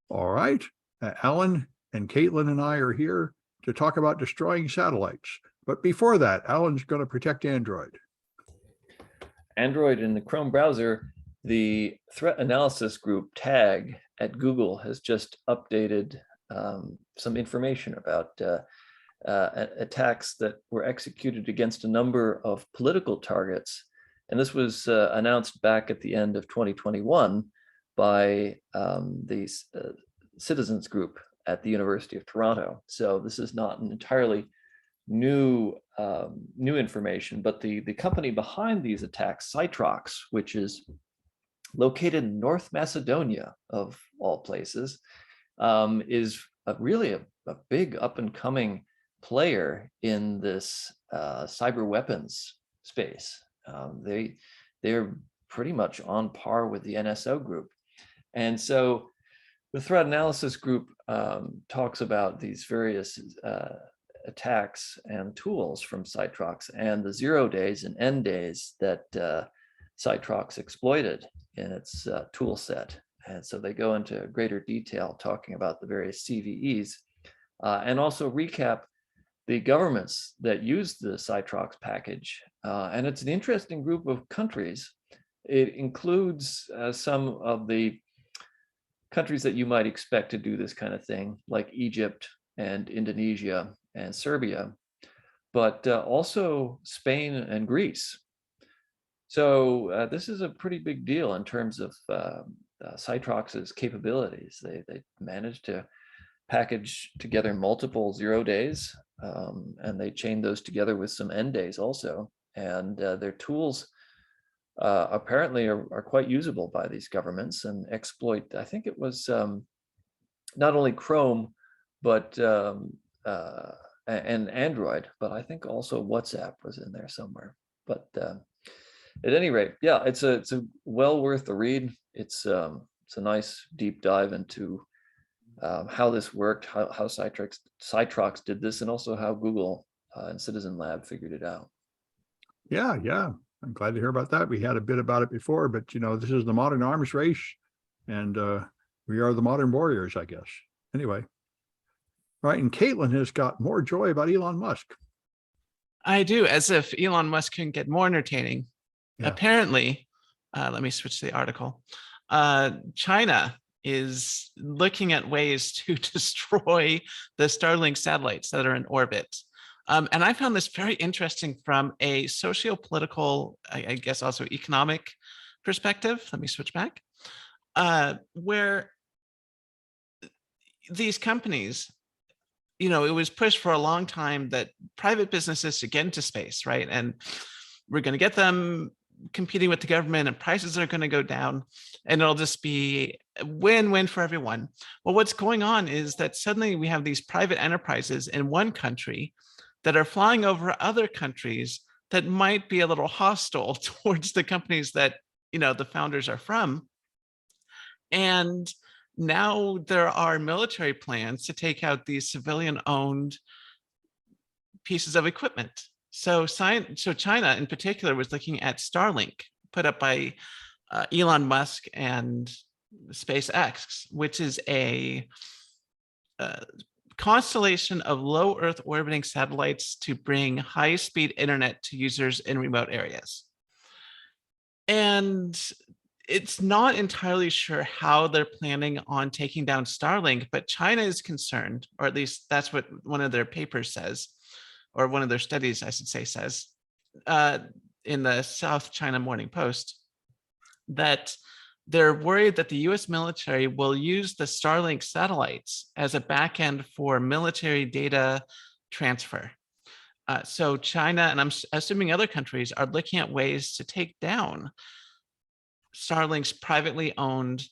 All right. Alan and Kaitlyn and I are here to talk about destroying satellites. But before that, Alan's going to protect Android. Android in the Chrome browser, the threat analysis group TAG at Google has just updated some information about attacks that were executed against a number of political targets. And this was announced back at the end of 2021 by the citizens group at the University of Toronto. So this is not an entirely new information, but the company behind these attacks, Cytrox, which is located in North Macedonia of all places, is really a big up and coming player in this cyber weapons space. They're pretty much on par with the NSO group. And so the threat analysis group talks about these various attacks and tools from Cytrox and the 0 days and end days that Cytrox exploited in its tool set. And so they go into greater detail talking about the various CVEs and also recap the governments that use the Cytrox package. And it's an interesting group of countries. It includes some of the countries that you might expect to do this kind of thing, like Egypt and Indonesia and Serbia, but also Spain and Greece. So this is a pretty big deal in terms of Cytrox's capabilities. They managed to package together multiple 0 days, and they chained those together with some end days also. And their tools apparently are quite usable by these governments and exploit, I think it was not only Chrome, but and Android, but I think also WhatsApp was in there somewhere. But at any rate, yeah, it's a well worth the read. It's a nice deep dive into how this worked, how Cytrox did this, and also how Google and Citizen Lab figured it out. Yeah. I'm glad to hear about that. We had a bit about it before, but this is the modern arms race, and we are the modern warriors, I guess. Anyway. All right, and Kaitlyn has got more joy about Elon Musk. I do, as if Elon Musk couldn't get more entertaining. Yeah. Apparently, let me switch to the article. China is looking at ways to destroy the Starlink satellites that are in orbit. And I found this very interesting from a socio-political, I guess also economic perspective. Let me switch back. Where these companies, it was pushed for a long time that private businesses should get into space, right? And we're going to get them competing with the government and prices are going to go down and it'll just be a win-win for everyone. Well, what's going on is that suddenly we have these private enterprises in one country that are flying over other countries that might be a little hostile towards the companies that, the founders are from. And now there are military plans to take out these civilian-owned pieces of equipment. So China in particular was looking at Starlink, put up by Elon Musk and SpaceX, which is a constellation of low Earth orbiting satellites to bring high-speed internet to users in remote areas. And it's not entirely sure how they're planning on taking down Starlink, but China is concerned, or at least that's what one of their papers says, or one of their studies, I should say, says, in the South China Morning Post, that they're worried that the US military will use the Starlink satellites as a backend for military data transfer. So China, and I'm assuming other countries, are looking at ways to take down Starlink's privately owned,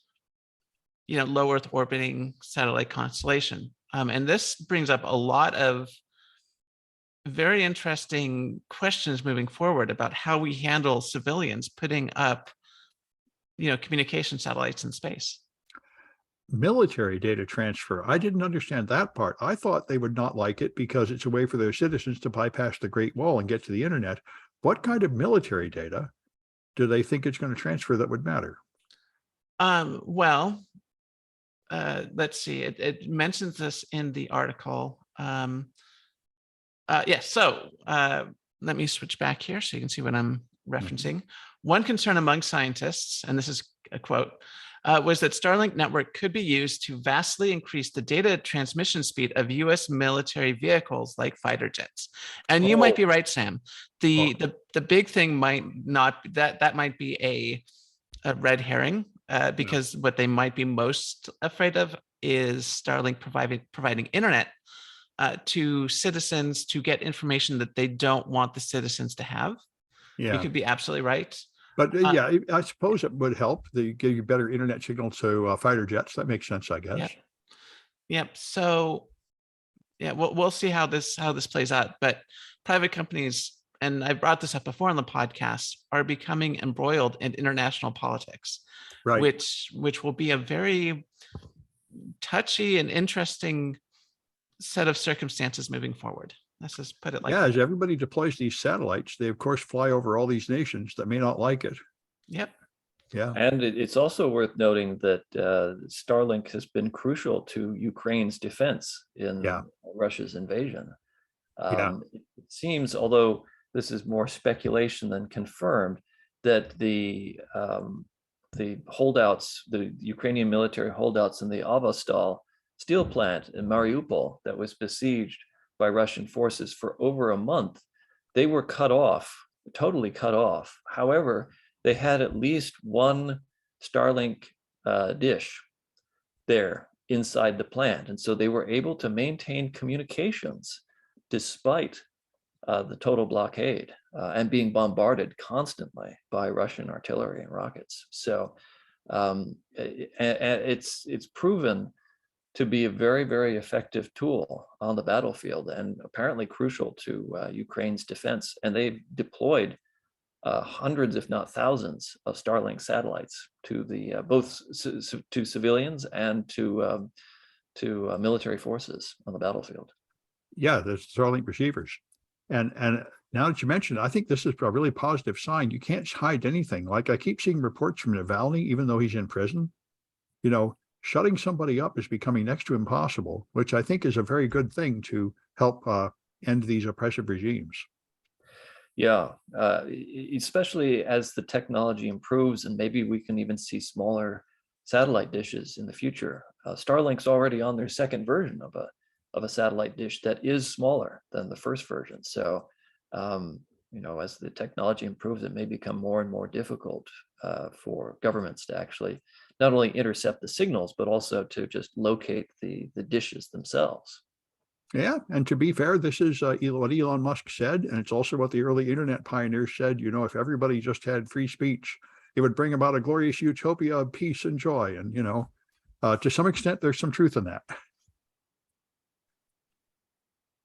low Earth orbiting satellite constellation. And this brings up a lot of very interesting questions moving forward about how we handle civilians putting up, communication satellites in space. Military data transfer. I didn't understand that part. I thought they would not like it because it's a way for their citizens to bypass the Great Wall and get to the internet. What kind of military data do they think it's going to transfer that would matter? Well, let's see, it mentions this in the article. So let me switch back here so you can see what I'm referencing. One concern among scientists, and this is a quote, was that Starlink network could be used to vastly increase the data transmission speed of US military vehicles like fighter jets. And you might be right, Sam. The big thing might not, that might be a red herring, because what they might be most afraid of is Starlink providing internet to citizens to get information that they don't want the citizens to have. You Yeah. could be absolutely right. But yeah, I suppose it would help. They give you better internet signal to fighter jets. That makes sense, I guess. Yep. So yeah, we'll see how this plays out. But private companies, and I brought this up before on the podcast, are becoming embroiled in international politics, Right. which will be a very touchy and interesting set of circumstances moving forward. Let's just put it like that. As everybody deploys these satellites, they of course fly over all these nations that may not like it. Yep. Yeah. And it's also worth noting that Starlink has been crucial to Ukraine's defense in Russia's invasion. It seems, although this is more speculation than confirmed, that the holdouts, the Ukrainian military holdouts in the Avastal steel plant in Mariupol that was besieged by Russian forces for over a month, they were cut off, totally cut off. However, they had at least one Starlink dish there inside the plant. And so they were able to maintain communications despite the total blockade and being bombarded constantly by Russian artillery and rockets. So it's proven to be a very, very effective tool on the battlefield and apparently crucial to Ukraine's defense. And they've deployed hundreds, if not thousands, of Starlink satellites to the both to civilians and to military forces on the battlefield. Yeah, there's Starlink receivers. And now that you mentioned it, I think this is a really positive sign. You can't hide anything. Like I keep seeing reports from Navalny, even though he's in prison, shutting somebody up is becoming next to impossible, which I think is a very good thing to help end these oppressive regimes. Yeah, especially as the technology improves and maybe we can even see smaller satellite dishes in the future. Starlink's already on their second version of a satellite dish that is smaller than the first version. So, as the technology improves, it may become more and more difficult for governments to actually not only intercept the signals, but also to just locate the dishes themselves. Yeah, and to be fair, this is what Elon Musk said, and it's also what the early internet pioneers said. If everybody just had free speech, it would bring about a glorious utopia of peace and joy. And, to some extent, there's some truth in that.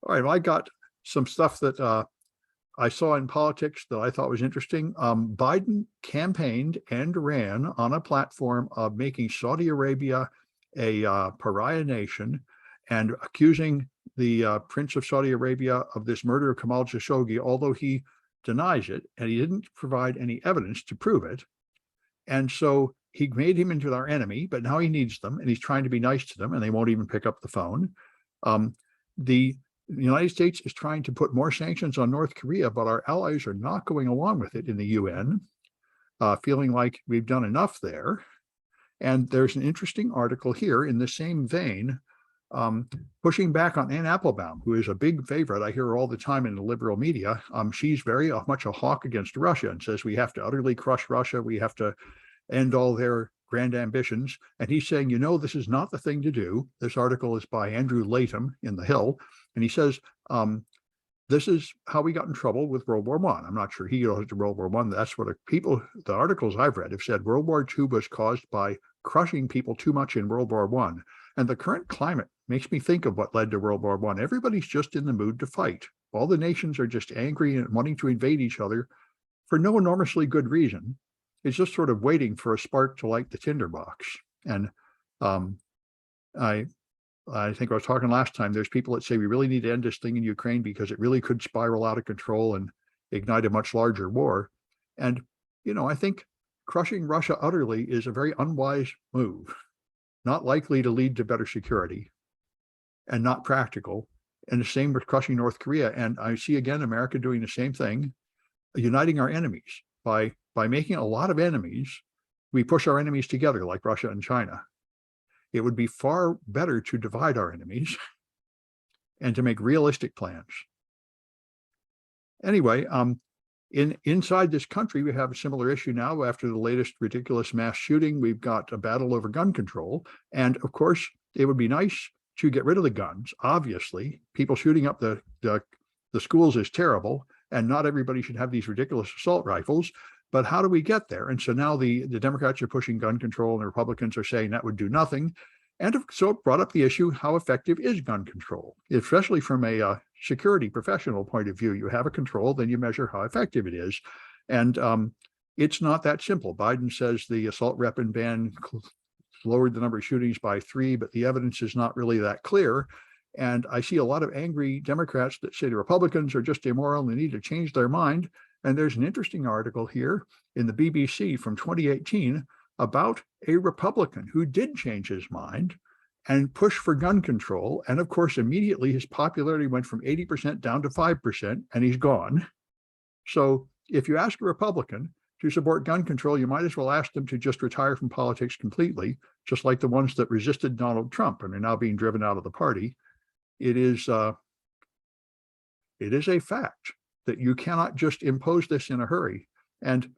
All right, well, I got some stuff that I saw in politics that I thought was interesting. Biden campaigned and ran on a platform of making Saudi Arabia a pariah nation and accusing the Prince of Saudi Arabia of this murder of Jamal Khashoggi, although he denies it, and he didn't provide any evidence to prove it. And so he made him into our enemy, but now he needs them, and he's trying to be nice to them, and they won't even pick up the phone. The United States is trying to put more sanctions on North Korea, but our allies are not going along with it in the UN, feeling like we've done enough there. And there's an interesting article here in the same vein, pushing back on Ann Applebaum, who is a big favorite. I hear her all the time in the liberal media. She's very much a hawk against Russia and says we have to utterly crush Russia. We have to end all their grand ambitions. And he's saying, this is not the thing to do. This article is by Andrew Latham in The Hill. And he says, this is how we got in trouble with World War I. I'm not sure he goes to World War I. That's what the articles I've read have said. World War II was caused by crushing people too much in World War I. And the current climate makes me think of what led to World War I. Everybody's just in the mood to fight. All the nations are just angry and wanting to invade each other for no enormously good reason. It's just sort of waiting for a spark to light the tinderbox. And I think I was talking last time, there's people that say we really need to end this thing in Ukraine because it really could spiral out of control and ignite a much larger war. And, I think crushing Russia utterly is a very unwise move. not likely to lead to better security, and not practical. And the same with crushing North Korea. And I see again America doing the same thing, uniting our enemies by making a lot of enemies. We push our enemies together like Russia and China. It would be far better to divide our enemies and to make realistic plans. Anyway, inside this country, we have a similar issue now. After the latest ridiculous mass shooting, we've got a battle over gun control. And of course, it would be nice to get rid of the guns. Obviously, people shooting up the schools is terrible, and not everybody should have these ridiculous assault rifles. But how do we get there? And so now the Democrats are pushing gun control, and the Republicans are saying that would do nothing. And so it brought up the issue, how effective is gun control? Especially from a security professional point of view. You have a control, then you measure how effective it is. And it's not that simple. Biden says the assault weapon ban lowered the number of shootings by 3, but the evidence is not really that clear. And I see a lot of angry Democrats that say the Republicans are just immoral and they need to change their mind. And there's an interesting article here in the BBC from 2018 about a Republican who did change his mind and push for gun control. And of course, immediately his popularity went from 80% down to 5%, and he's gone. So if you ask a Republican to support gun control, you might as well ask them to just retire from politics completely, just like the ones that resisted Donald Trump and are now being driven out of the party. It is a fact that you cannot just impose this in a hurry. And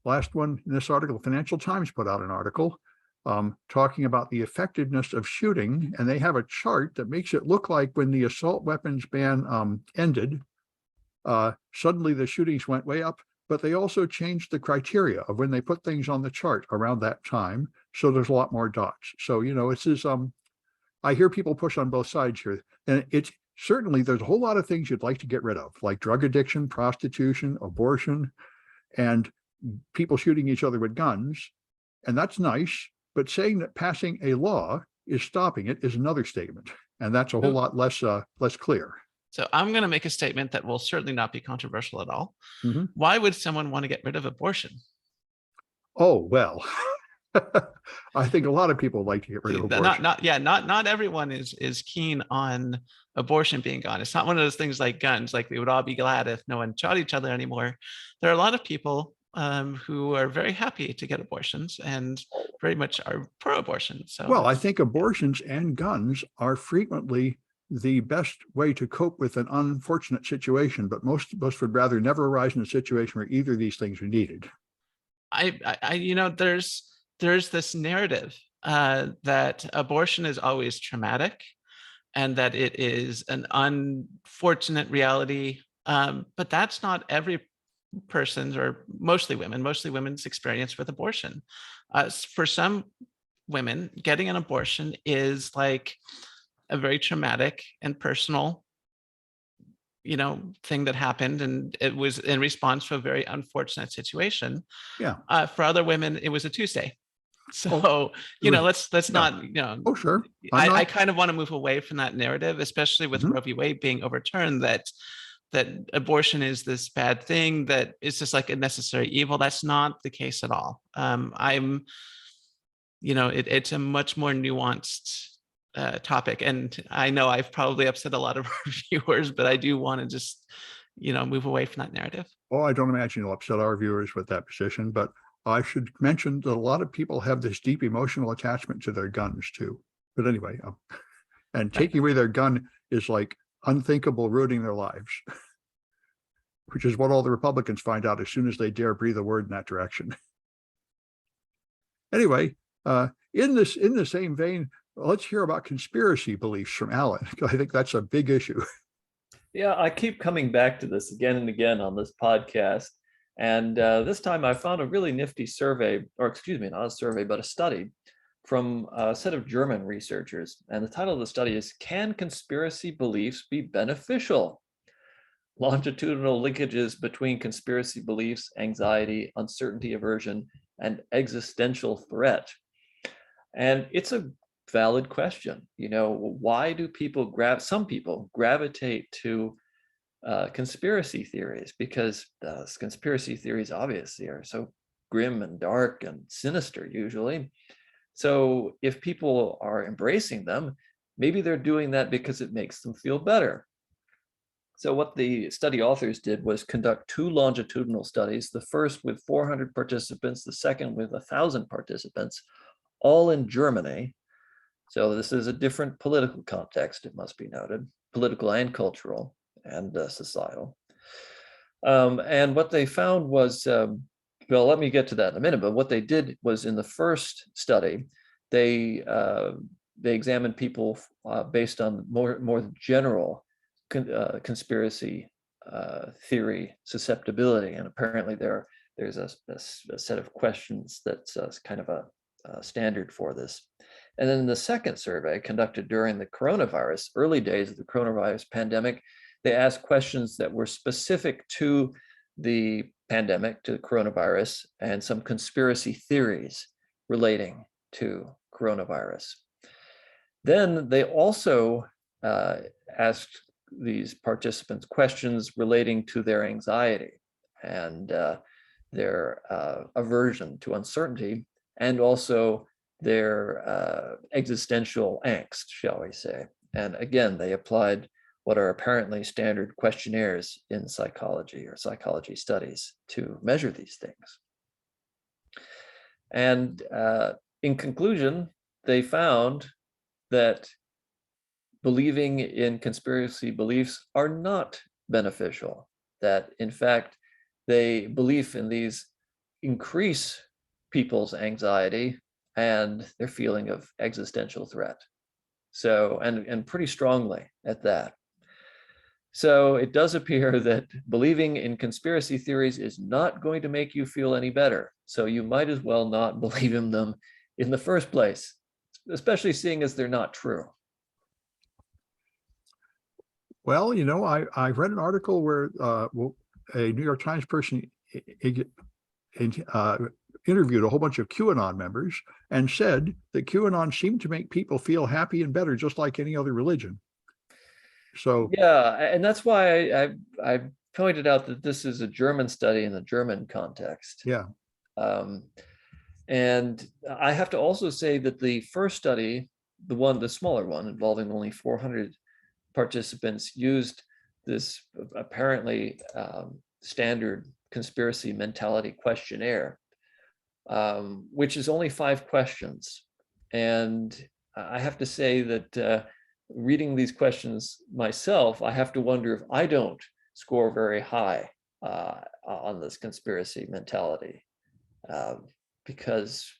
last one in this article, Financial Times put out an article talking about the effectiveness of shooting, and they have a chart that makes it look like when the assault weapons ban ended, suddenly the shootings went way up, but they also changed the criteria of when they put things on the chart around that time. So there's a lot more dots. So, it's as I hear people push on both sides here, and it's certainly there's a whole lot of things you'd like to get rid of, like drug addiction, prostitution, abortion, and people shooting each other with guns. And that's nice, but saying that passing a law is stopping it is another statement. And that's a whole lot less clear. So I'm going to make a statement that will certainly not be controversial at all. Mm-hmm. Why would someone want to get rid of abortion? Oh, well, I think a lot of people like to get rid of abortion. Not everyone is keen on abortion being gone. It's not one of those things like guns, like we would all be glad if no one shot each other anymore. There are a lot of people who are very happy to get abortions and very much are pro-abortion. So, well, I think abortions and guns are frequently the best way to cope with an unfortunate situation, but most of us would rather never arise in a situation where either of these things are needed. There's this narrative that abortion is always traumatic and that it is an unfortunate reality, but that's not every person's, or mostly women's experience with abortion. For some women, getting an abortion is like a very traumatic and personal thing that happened, and it was in response to a very unfortunate situation. Yeah. For other women, it was a Tuesday. So, let's not, Oh, sure. I kind of want to move away from that narrative, especially with Roe v. Wade being overturned, that abortion is this bad thing, that it's just like a necessary evil. That's not the case at all. It's a much more nuanced topic. And I know I've probably upset a lot of our viewers, but I do want to just, move away from that narrative. Oh, I don't imagine you'll upset our viewers with that position, but I should mention that a lot of people have this deep emotional attachment to their guns too. But anyway, and taking away their gun is like unthinkable, ruining their lives, which is what all the Republicans find out as soon as they dare breathe a word in that direction. Anyway, in the same vein, let's hear about conspiracy beliefs from Alan. I think that's a big issue. Yeah, I keep coming back to this again and again on this podcast. And this time I found a really nifty survey, or excuse me, not a survey, but a study from a set of German researchers. And the title of the study is, Can Conspiracy Beliefs Be Beneficial? Longitudinal linkages between conspiracy beliefs, anxiety, uncertainty, aversion, and existential threat. And it's a valid question. Why do some people gravitate to conspiracy theories? Because conspiracy theories obviously are so grim and dark and sinister usually. So if people are embracing them, maybe they're doing that because it makes them feel better. So what the study authors did was conduct 2 longitudinal studies, the first with 400 participants, the second with 1,000 participants, all in Germany. So this is a different political context, it must be noted, political and cultural and societal. And what they found was, well, let me get to that in a minute, but what they did was in the first study, they examined people based on more general conspiracy theory susceptibility, and apparently there's a set of questions that's kind of a standard for this. And then the second survey conducted during the coronavirus, early days of the coronavirus pandemic, they asked questions that were specific to the pandemic, to the coronavirus, and some conspiracy theories relating to coronavirus. Then they also asked these participants questions relating to their anxiety and their aversion to uncertainty, and also their existential angst, shall we say. And again, they applied what are apparently standard questionnaires in psychology or psychology studies to measure these things. And in conclusion, they found that believing in conspiracy beliefs are not beneficial, that in fact, belief in these increase people's anxiety and their feeling of existential threat. So, and pretty strongly at that. So it does appear that believing in conspiracy theories is not going to make you feel any better. So you might as well not believe in them in the first place, especially seeing as they're not true. Well, you know, I read an article where a New York Times person interviewed a whole bunch of QAnon members and said that QAnon seemed to make people feel happy and better, just like any other religion. So yeah, and that's why I pointed out that this is a German study in the German context. Yeah. And I have to also say that the first study, the smaller one involving only 400 participants, used this apparently standard conspiracy mentality questionnaire, which is only 5 questions. And I have to say that reading these questions myself, I have to wonder if I don't score very high on this conspiracy mentality, because,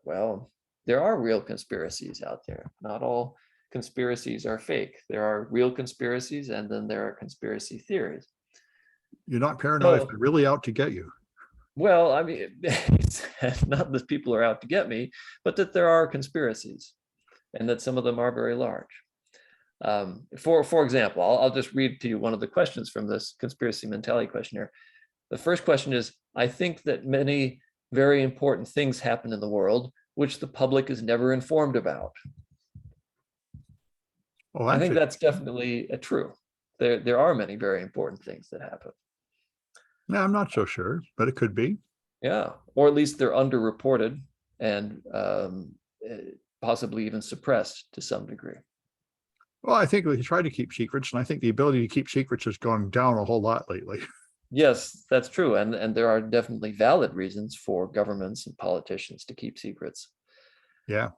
well, there are real conspiracies out there. Not all conspiracies are fake. There are real conspiracies, and then there are conspiracy theories. You're not paranoid if they're really out to get you. Well, I mean, it's not that people are out to get me, but that there are conspiracies, and that some of them are very large. For example, I'll just read to you one of the questions from this conspiracy mentality questionnaire. The first question is, I think that many very important things happen in the world which the public is never informed about. Oh, I think that's definitely true. There are many very important things that happen. No, I'm not so sure, but it could be. Yeah, or at least they're underreported and possibly even suppressed to some degree. Well, I think we try to keep secrets, and I think the ability to keep secrets has gone down a whole lot lately. Yes, that's true. And there are definitely valid reasons for governments and politicians to keep secrets. Yeah.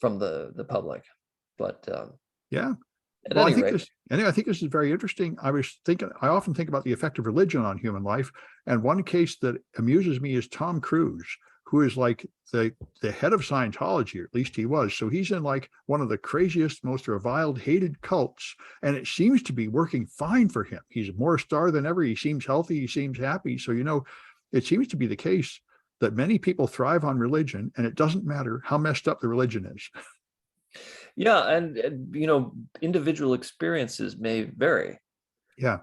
From the public. But yeah. At Well, any I think rate, I think this is very interesting. I often think about the effect of religion on human life. And one case that amuses me is Tom Cruise, who is like the head of Scientology, or at least he was. So he's in like one of the craziest, most reviled, hated cults. And it seems to be working fine for him. He's more a star than ever. He seems healthy. He seems happy. So, you know, it seems to be the case that many people thrive on religion, and it doesn't matter how messed up the religion is. yeah, and you know, individual experiences may vary. Yeah.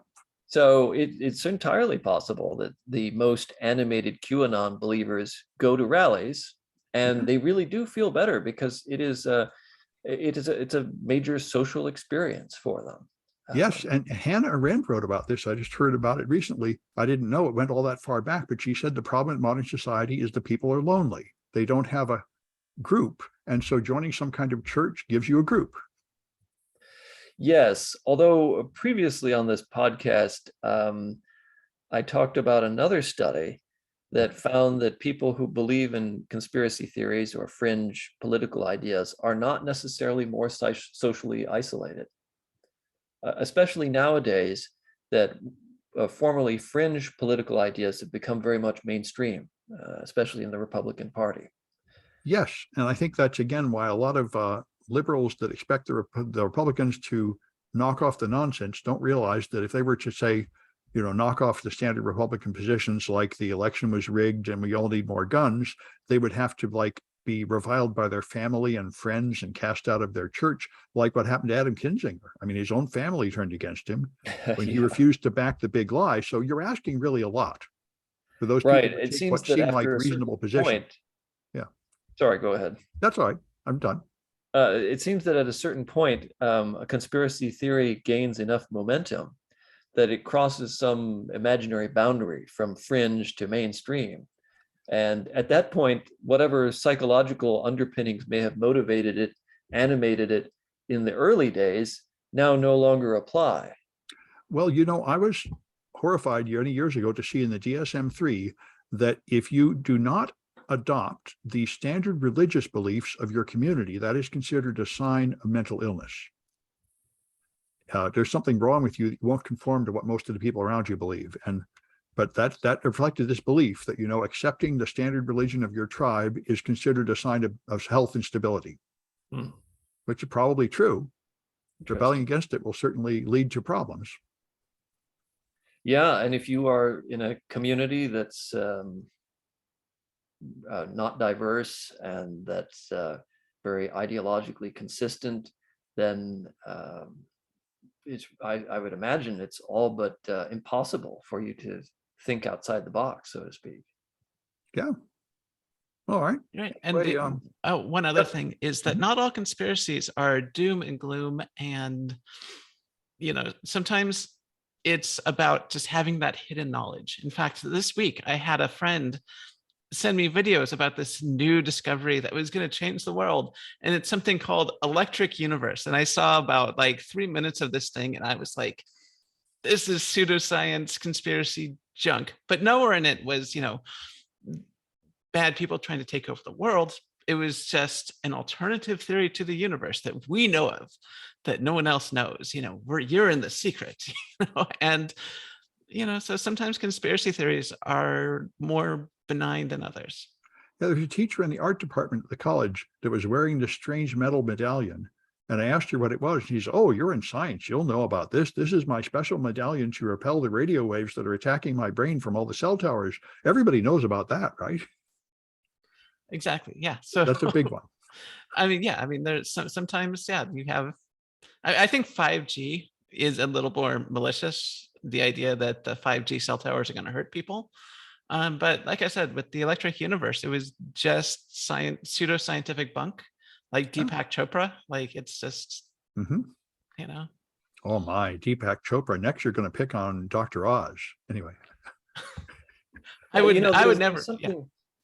So it's entirely possible that the most animated QAnon believers go to rallies and they really do feel better, because it's a major social experience for them. Yes, and Hannah Arendt wrote about this. I just heard about it recently. I didn't know it went all that far back, but she said the problem in modern society is the people are lonely. They don't have group. And so joining some kind of church gives you a group. Yes, although previously on this podcast, I talked about another study that found that people who believe in conspiracy theories or fringe political ideas are not necessarily more socially isolated, especially nowadays that formerly fringe political ideas have become very much mainstream, especially in the Republican Party. Yes, and I think that's again why a lot of liberals that expect the Republicans to knock off the nonsense don't realize that if they were to say, you know, knock off the standard Republican positions like the election was rigged and we all need more guns, they would have to like be reviled by their family and friends and cast out of their church, like what happened to Adam Kinzinger. I mean, his own family turned against him when he refused to back the big lie. So you're asking really a lot for those people Right. to It take seems what that seem like after a certain reasonable positions. point, Yeah. Sorry, go ahead. That's all right. I'm done. It seems that at a certain point, a conspiracy theory gains enough momentum that it crosses some imaginary boundary from fringe to mainstream. And at that point, whatever psychological underpinnings may have motivated it, animated it in the early days, now no longer apply. Well, you know, I was horrified many years ago to see in the DSM-3 that if you do not adopt the standard religious beliefs of your community, that is considered a sign of mental illness. There's something wrong with you that you won't conform to what most of the people around you believe. But that reflected this belief that, you know, accepting the standard religion of your tribe is considered a sign of health and stability, which is probably true. Rebelling against it will certainly lead to problems. Yeah, and if you are in a community that's not diverse and that's very ideologically consistent, then I would imagine it's all but impossible for you to think outside the box, so to speak. Yeah. All right. Right. And Anyway, one other thing is that not all conspiracies are doom and gloom. And, you know, sometimes it's about just having that hidden knowledge. In fact, this week I had a friend send me videos about this new discovery that was going to change the world. And it's something called Electric Universe. And I saw about like 3 minutes of this thing. And I was like, this is pseudoscience conspiracy junk. But nowhere in it was, you know, bad people trying to take over the world. It was just an alternative theory to the universe that we know of, that no one else knows. You know, you're in the secret, you know? And, you know, so sometimes conspiracy theories are more benign than others. Yeah, there's a teacher in the art department at the college that was wearing this strange metal medallion. And I asked her what it was. She said, "Oh, you're in science. You'll know about this. This is my special medallion to repel the radio waves that are attacking my brain from all the cell towers." Everybody knows about that, right? Exactly. Yeah. So that's a big one. I mean, yeah. I mean, there's sometimes, yeah, you have. I think 5G is a little more malicious. The idea that the 5G cell towers are going to hurt people. But like I said, with the Electric Universe, it was just pseudoscientific bunk, like Deepak Chopra. Like it's just, you know. Oh my, Deepak Chopra. Next, you're going to pick on Dr. Oz. Anyway. I would never.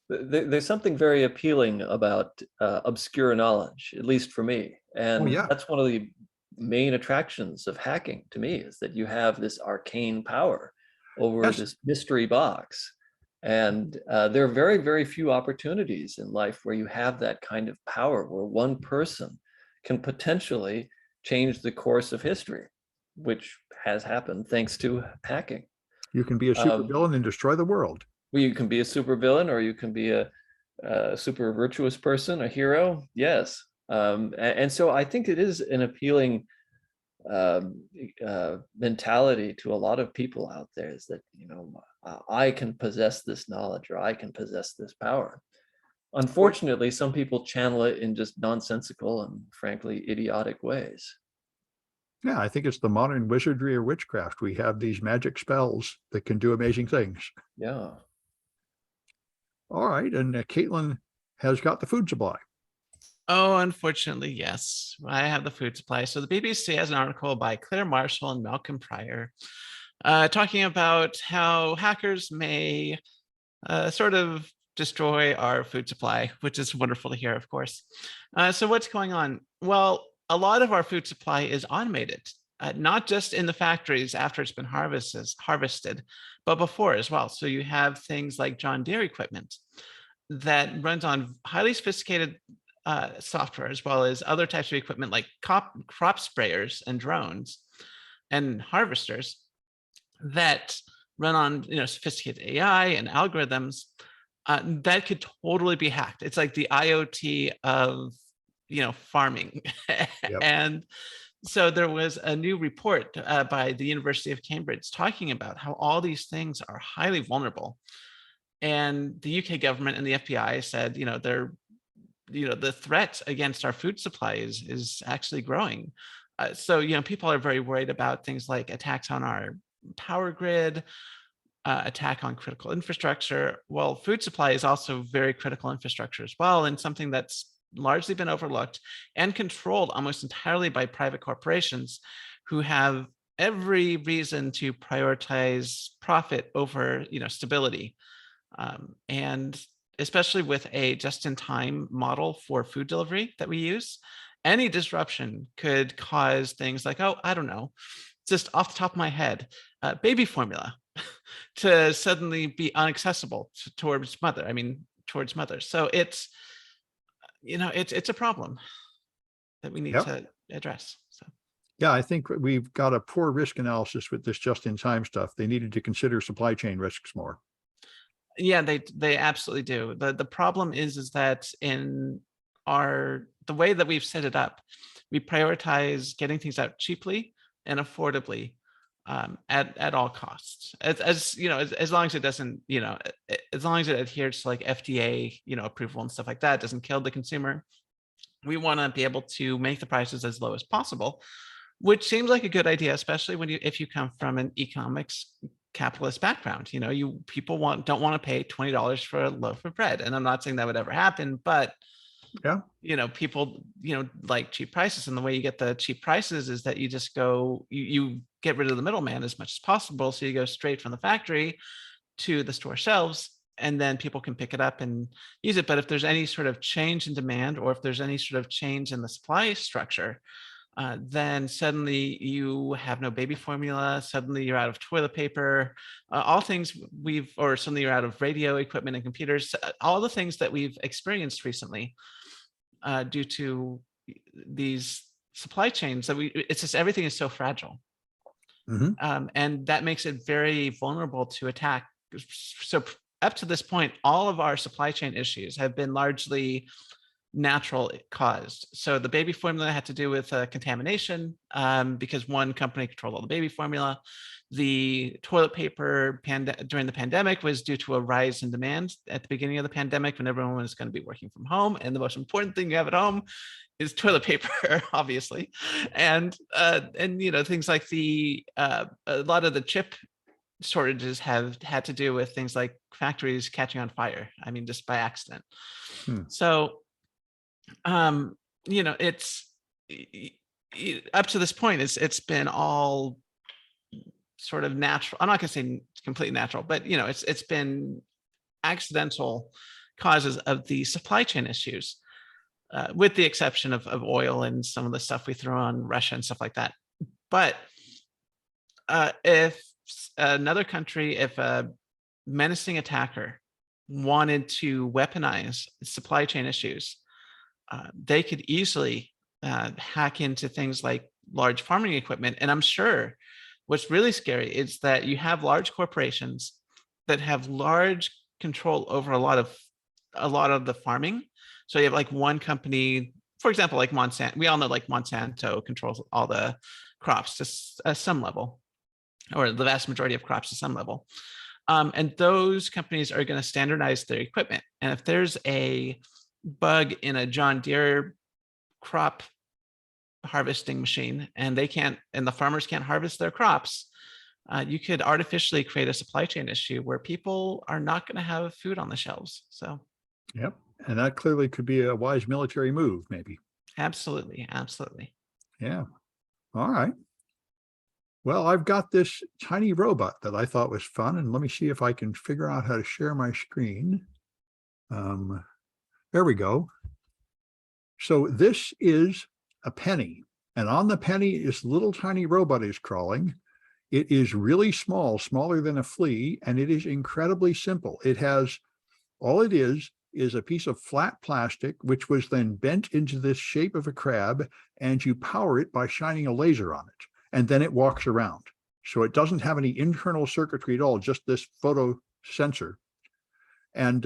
There's something very appealing about obscure knowledge, at least for me. And that's one of the main attractions of hacking to me, is that you have this arcane power over this mystery box. And there are very, very few opportunities in life where you have that kind of power, where one person can potentially change the course of history, which has happened thanks to hacking. You can be a supervillain and destroy the world. Well, you can be a supervillain, or you can be a super virtuous person, a hero. Yes. And so I think it is an appealing mentality to a lot of people out there, is that, you know, I can possess this knowledge, or I can possess this power. Unfortunately, some people channel it in just nonsensical and frankly idiotic ways. Yeah, I think it's the modern wizardry or witchcraft. We have these magic spells that can do amazing things. Yeah. All right, and Kaitlyn has got the food supply. Oh, unfortunately, yes. I have the food supply. So the BBC has an article by Claire Marshall and Malcolm Pryor talking about how hackers may sort of destroy our food supply, which is wonderful to hear, of course. So what's going on? Well, a lot of our food supply is automated, not just in the factories after it's been harvested, but before as well. So you have things like John Deere equipment that runs on highly sophisticated software, as well as other types of equipment like crop sprayers and drones and harvesters that run on sophisticated AI and algorithms that could totally be hacked. It's like the IoT of farming. Yep. And so there was a new report by the University of Cambridge talking about how all these things are highly vulnerable. And the UK government and the FBI said, the threat against our food supply is actually growing. So people are very worried about things like attacks on our power grid, attack on critical infrastructure. Well, food supply is also very critical infrastructure as well, and something that's largely been overlooked and controlled almost entirely by private corporations who have every reason to prioritize profit over stability. And especially with a just-in-time model for food delivery that we use, any disruption could cause things like, oh, I don't know, just off the top of my head, baby formula to suddenly be inaccessible towards mothers. So it's a problem that we need Yep. to address. So Yeah, I think we've got a poor risk analysis with this just-in-time stuff. They needed to consider supply chain risks more. yeah, they absolutely do. The problem is that in the way that we've set it up, we prioritize getting things out cheaply and affordably at all costs. As long as it doesn't, as long as it adheres to like FDA, approval and stuff like that, doesn't kill the consumer. We want to be able to make the prices as low as possible, which seems like a good idea, especially if you come from an economics capitalist background. People don't want to pay $20 for a loaf of bread, and I'm not saying that would ever happen, but Yeah. People like cheap prices, and the way you get the cheap prices is that you just go you get rid of the middleman as much as possible, so you go straight from the factory to the store shelves, and then people can pick it up and use it. But if there's any sort of change in demand, or if there's any sort of change in the supply structure, then suddenly you have no baby formula, suddenly you're out of toilet paper, all things or suddenly you're out of radio equipment and computers, all the things that we've experienced recently due to these supply chains. It's just everything is so fragile. Mhm. And that makes it very vulnerable to attack. So up to this point, all of our supply chain issues have been largely natural caused. So the baby formula had to do with contamination because one company controlled all the baby formula. The toilet paper during the pandemic was due to a rise in demand at the beginning of the pandemic when everyone was going to be working from home. And the most important thing you have at home is toilet paper, obviously. And things like a lot of the chip shortages have had to do with things like factories catching on fire. Just by accident. So it's up to this point, it's been all sort of natural. I'm not going to say completely natural, but it's been accidental causes of the supply chain issues, with the exception of oil and some of the stuff we throw on Russia and stuff like that. But if another country, if a menacing attacker wanted to weaponize supply chain issues, they could easily hack into things like large farming equipment. And I'm sure what's really scary is that you have large corporations that have large control over a lot of the farming. So you have like one company, for example, like Monsanto. We all know like Monsanto controls all the crops to some level, or the vast majority of crops to some level. And those companies are going to standardize their equipment. And if there's a bug in a John Deere crop harvesting machine and the farmers can't harvest their crops, you could artificially create a supply chain issue where people are not going to have food on the shelves. So Yep. And that clearly could be a wise military move, maybe. absolutely. Yeah. All right. Well, I've got this tiny robot that I thought was fun, and let me see if I can figure out how to share my screen. There we go. So this is a penny, and on the penny, this little tiny robot is crawling. It is really small, smaller than a flea, and it is incredibly simple. It has, all it is a piece of flat plastic, which was then bent into this shape of a crab, and you power it by shining a laser on it, and then it walks around. So it doesn't have any internal circuitry at all, just this photo sensor. And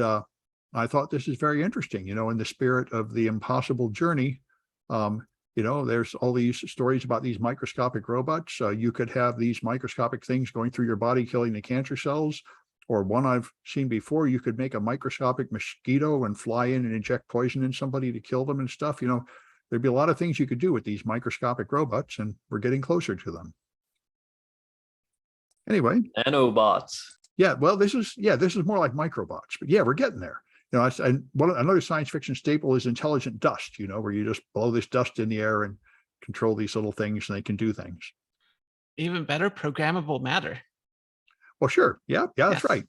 I thought this is very interesting, in the spirit of the impossible journey. There's all these stories about these microscopic robots. You could have these microscopic things going through your body, killing the cancer cells. Or one I've seen before, you could make a microscopic mosquito and fly in and inject poison in somebody to kill them and stuff. There'd be a lot of things you could do with these microscopic robots, and we're getting closer to them. Anyway. Nanobots. Yeah, well, this is more like microbots, but yeah, we're getting there. Another science fiction staple is intelligent dust, where you just blow this dust in the air and control these little things and they can do things. Even better, programmable matter. Well, sure. Yeah, that's right.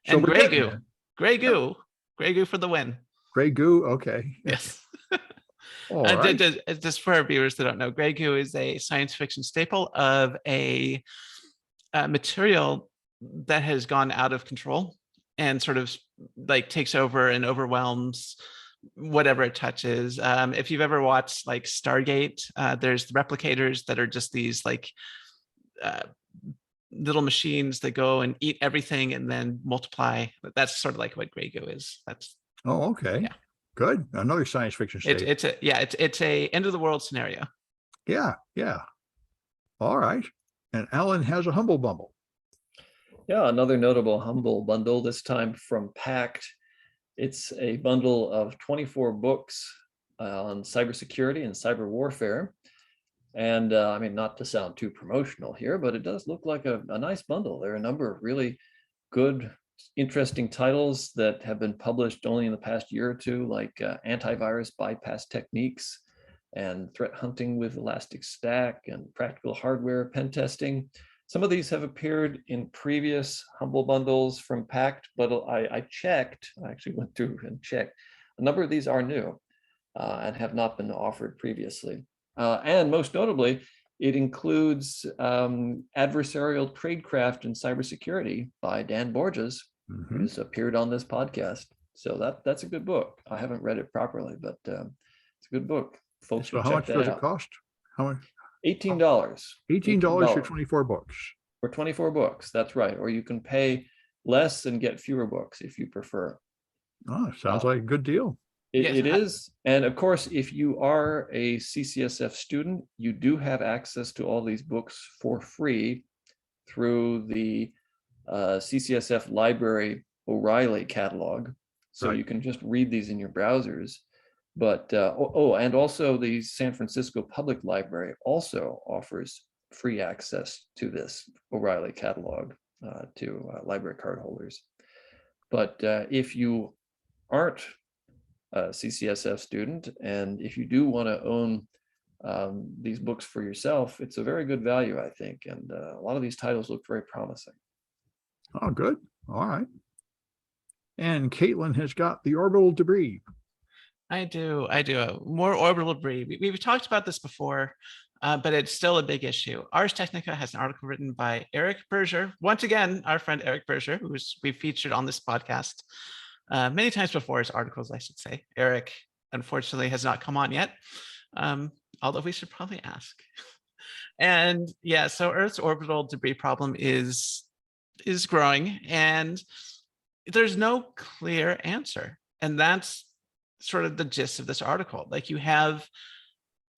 So and gray goo. Gray goo. Gray goo for the win. Gray goo, okay. Yes. All right. Just for our viewers that don't know, gray goo is a science fiction staple of a material that has gone out of control and sort of like takes over and overwhelms whatever it touches. If you've ever watched like Stargate, there's the replicators that are just these like little machines that go and eat everything and then multiply. That's sort of like what gray goo is. That's okay. Yeah. Good. Another science fiction staple. It's a end of the world scenario. Yeah. All right. And Alan has a Humble Bundle. Yeah, another notable Humble Bundle, this time from Pact. It's a bundle of 24 books on cybersecurity and cyber warfare. And not to sound too promotional here, but it does look like a nice bundle. There are a number of really good, interesting titles that have been published only in the past year or two, like antivirus bypass techniques and threat hunting with Elastic Stack and practical hardware pen testing. Some of these have appeared in previous Humble Bundles from Pact, but I actually went through and checked. A number of these are new and have not been offered previously. And most notably, it includes Adversarial Tradecraft and Cybersecurity by Dan Borges, who's appeared on this podcast. So that's a good book. I haven't read it properly, but it's a good book. Folks, so how much does it cost? How much? $18. $18 for 24 books. For 24 books, that's right. Or you can pay less and get fewer books if you prefer. Oh, sounds like a good deal. It is. And of course, if you are a CCSF student, you do have access to all these books for free through the CCSF Library O'Reilly catalog. So you can just read these in your browsers. But, and also the San Francisco Public Library also offers free access to this O'Reilly catalog to library card holders. But if you aren't a CCSF student, and if you do want to own these books for yourself, it's a very good value, I think. And a lot of these titles look very promising. Oh, good. All right. And Kaitlyn has got the Orbital Debris. I do. More Orbital Debris. We've talked about this before, but it's still a big issue. Ars Technica has an article written by Eric Berger. Once again, our friend Eric Berger, who we've featured on this podcast many times before, his articles, I should say. Eric, unfortunately, has not come on yet, although we should probably ask. And yeah, so Earth's orbital debris problem is growing, and there's no clear answer. And that's sort of the gist of this article. Like, you have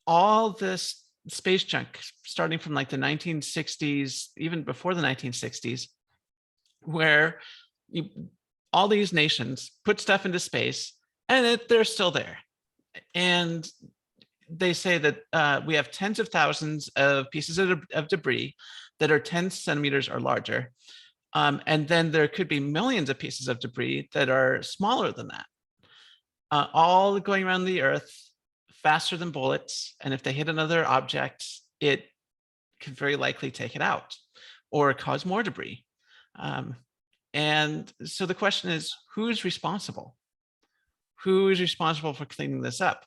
all this space junk starting from like the 1960s, even before the 1960s, where all these nations put stuff into space and they're still there. And they say that we have tens of thousands of pieces of debris that are 10 centimeters or larger. And then there could be millions of pieces of debris that are smaller than that. All going around the Earth faster than bullets. And if they hit another object, it could very likely take it out or cause more debris. And so the question is, who's responsible? Who is responsible for cleaning this up?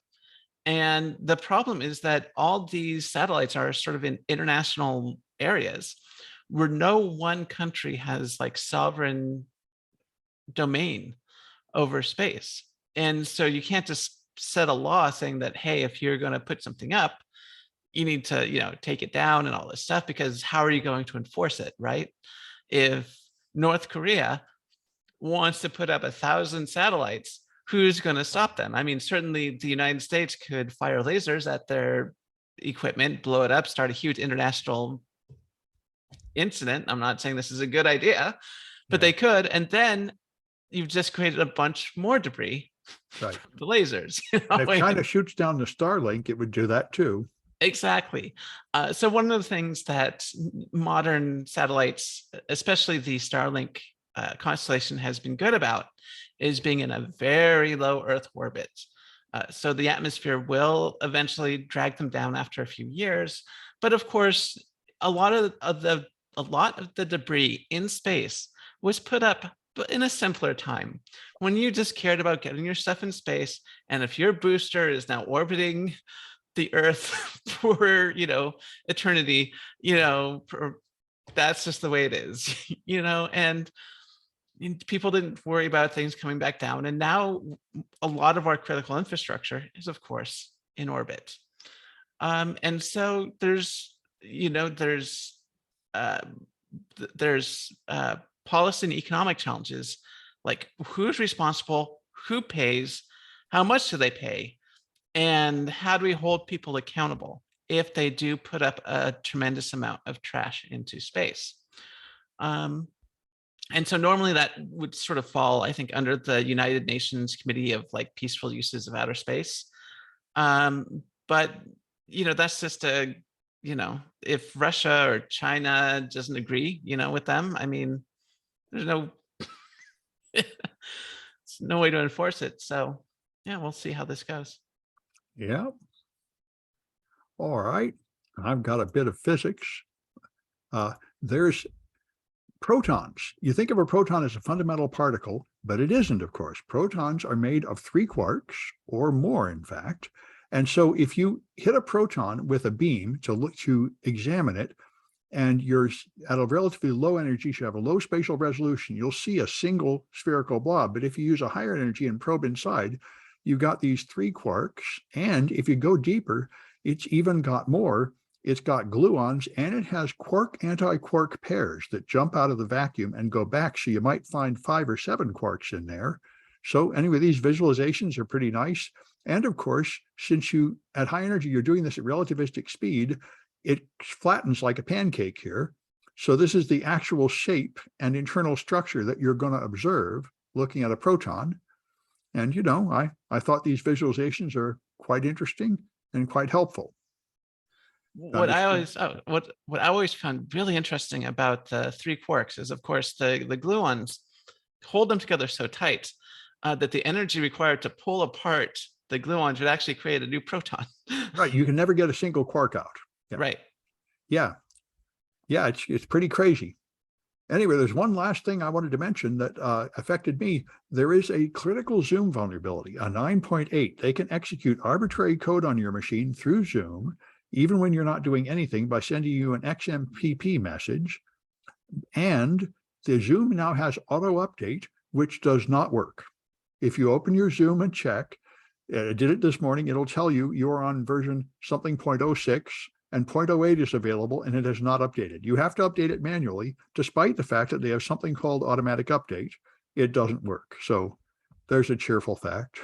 And the problem is that all these satellites are sort of in international areas where no one country has like sovereign domain over space. And so you can't just set a law saying that, hey, if you're going to put something up, you need to, take it down and all this stuff, because how are you going to enforce it, right? If North Korea wants to put up 1,000 satellites, who's going to stop them? I mean, certainly the United States could fire lasers at their equipment, blow it up, start a huge international incident. I'm not saying this is a good idea, but they could. And then you've just created a bunch more debris. Right. The lasers. And if China shoots down the Starlink, it would do that too. Exactly. So one of the things that modern satellites, especially the Starlink constellation, has been good about is being in a very low Earth orbit. So the atmosphere will eventually drag them down after a few years. But of course, a lot of the debris in space was put up in a simpler time, when you just cared about getting your stuff in space. And if your booster is now orbiting the Earth for, eternity, that's just the way it is, and people didn't worry about things coming back down. And now a lot of our critical infrastructure is, of course, in orbit. And so there's policy and economic challenges, like who's responsible, who pays, how much do they pay, and how do we hold people accountable if they do put up a tremendous amount of trash into space. And so normally that would sort of fall, I think, under the United Nations Committee of like Peaceful Uses of Outer Space. But that's just if Russia or China doesn't agree, with them, I mean, there's no way to enforce it. So yeah, we'll see how this goes. Yeah. All right. I've got a bit of physics. There's protons. You think of a proton as a fundamental particle, but it isn't, of course. Protons are made of 3 quarks or more, in fact. And so if you hit a proton with a beam to examine it, and you're at a relatively low energy, you have a low spatial resolution, you'll see a single spherical blob. But if you use a higher energy and probe inside, you've got these 3 quarks. And if you go deeper, it's even got more. It's got gluons, and it has quark-anti-quark pairs that jump out of the vacuum and go back. So you might find 5 or 7 quarks in there. So anyway, these visualizations are pretty nice. And of course, since at high energy, you're doing this at relativistic speed, it flattens like a pancake here. So this is the actual shape and internal structure that you're going to observe looking at a proton. And, I thought these visualizations are quite interesting and quite helpful. What I always found really interesting about the 3 quarks is, of course, the gluons hold them together so tight that the energy required to pull apart the gluons would actually create a new proton. Right. You can never get a single quark out. Yeah. Right. Yeah. Yeah. It's pretty crazy. Anyway, there's one last thing I wanted to mention that affected me. There is a critical Zoom vulnerability, a 9.8. They can execute arbitrary code on your machine through Zoom, even when you're not doing anything, by sending you an XMPP message. And the Zoom now has auto update, which does not work. If you open your Zoom and check, I did it this morning, it'll tell you you're on version something 0.06, and 0.08 is available, and it has not updated. You have to update it manually, despite the fact that they have something called automatic update. It doesn't work. So there's a cheerful fact.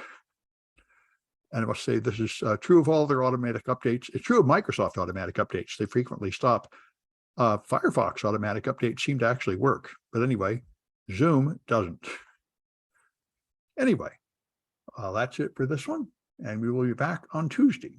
And I must say, this is true of all their automatic updates. It's true of Microsoft automatic updates. They frequently stop. Firefox automatic updates seem to actually work. But anyway, Zoom doesn't. Anyway, that's it for this one. And we will be back on Tuesday.